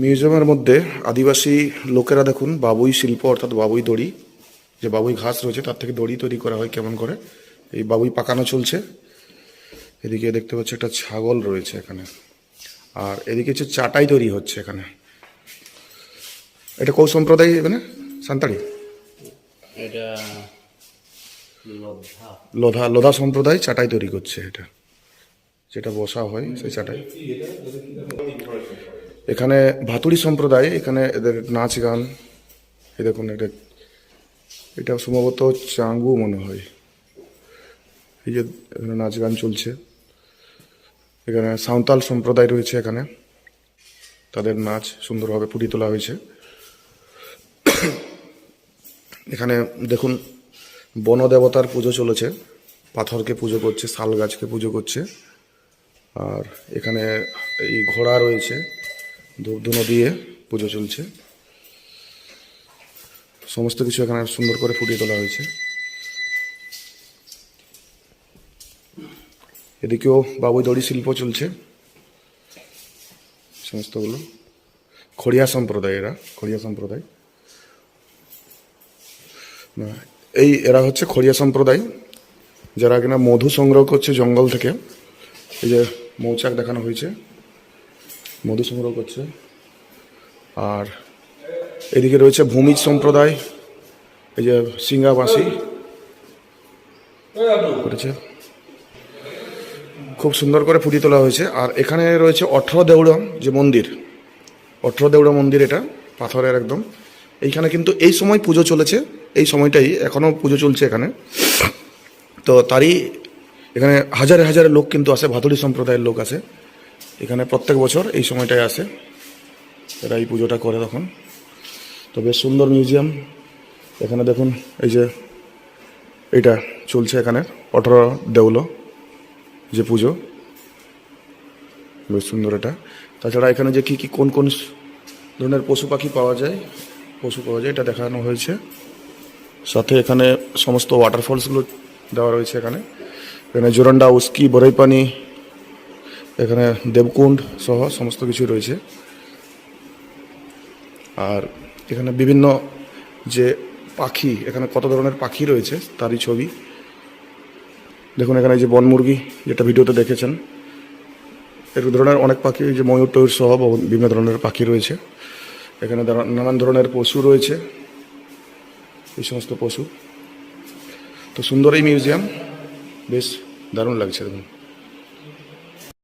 মিউজিয়ামের মধ্যে আদিবাসী লোকেরা দেখুন বাবুই শিল্প অর্থাৎ বাবুই দড়ি, যে বাবুই ঘাস রয়েছে তার থেকে দড়ি তৈরি করা হয় কেমন করে, এই বাবুই পাকানো চলছে। এদিকে দেখতে পাচ্ছি একটা ছাগল রয়েছে এখানে, আর এদিকে হচ্ছে চাটাই তৈরি হচ্ছে এখানে। এটা কোন সম্প্রদায়, মানে সান্তাড়ি, এটা লোধা লোধা সম্প্রদায় চাটাই তৈরি করছে, এটা যেটা বসা হয় সেই চাটাই। এখানে ভাতুড়ি সম্প্রদায়, এখানে এদের নাচ গান, এই দেখুন এটা, এটা সম্ভবত চাঙ্গু মনে হয়। এই যে এখানে নাচ গান চলছে। এখানে সাঁওতাল সম্প্রদায় রয়েছে, এখানে তাদের নাচ সুন্দরভাবে ফুটিয়ে তোলা হয়েছে। এখানে দেখুন বন দেবতার পুজো চলেছে, পাথরকে পুজো করছে, শাল গাছকে পুজো করছে। আর এখানে এই ঘোড়া রয়েছে, ধূপধুনো দিয়ে পুজো চলছে। সমস্ত কিছু এখানে সুন্দর করে ফুটিয়ে তোলা হয়েছে। এদিকেও বাবুই দড়ি শিল্প চলছে সমস্তগুলো। খড়িয়া সম্প্রদায়, এরা খড়িয়া সম্প্রদায়, না এই এরা হচ্ছে খড়িয়া সম্প্রদায়, যারা কিনা মধু সংগ্রহ করছে জঙ্গল থেকে। এই যে মৌচাক দেখানো হয়েছে, মধু সংগ্রহ করছে। আর এদিকে রয়েছে ভূমিজ সম্প্রদায়, এই যে সিঙ্গাবাসী করেছে, খুব সুন্দর করে ফুটিয়ে তোলা হয়েছে। আর এখানে রয়েছে 18 দেউড়া যে মন্দির, 18 দেউড়া মন্দির, এটা পাথরের একদম। এইখানে কিন্তু এই সময় পুজো চলেছে, এই সময়টাই এখনও পুজো চলছে এখানে। তো তারই এখানে হাজারে হাজারে লোক কিন্তু আসে, ভাতুড়ি সম্প্রদায়ের লোক আসে এখানে প্রত্যেক বছর এই সময়টায় আসে, এরা এই পুজোটা করে তখন। তো বেশ সুন্দর মিউজিয়াম। এখানে দেখুন এই যে এটা চলছে এখানে 18 দেউলো যে পুজো, বেশ সুন্দর এটা। তাছাড়া এখানে যে কী কোন কোন ধরনের পশু পাখি পাওয়া যায়, এটা দেখানো হয়েছে। সাথে এখানে সমস্ত ওয়াটারফলসগুলো দেওয়া রয়েছে। এখানে এখানে জোরন্ডা, উস্কি, বরৈপানি, এখানে দেবকুণ্ড সহ সমস্ত কিছু রয়েছে। আর এখানে বিভিন্ন যে পাখি, এখানে কত ধরনের পাখি রয়েছে তারই ছবি দেখুন। এখানে যে বনমুরগি, যেটা ভিডিওতে দেখেছেন, এর ধরনের অনেক পাখি, যে ময়ূর টয়ূর সহ বিভিন্ন ধরনের পাখি রয়েছে। এখানে নানান ধরনের পশু রয়েছে, এই সমস্ত পশু। তো সুন্দর এই মিউজিয়াম, বেশ দারুণ লাগছে দেখুন।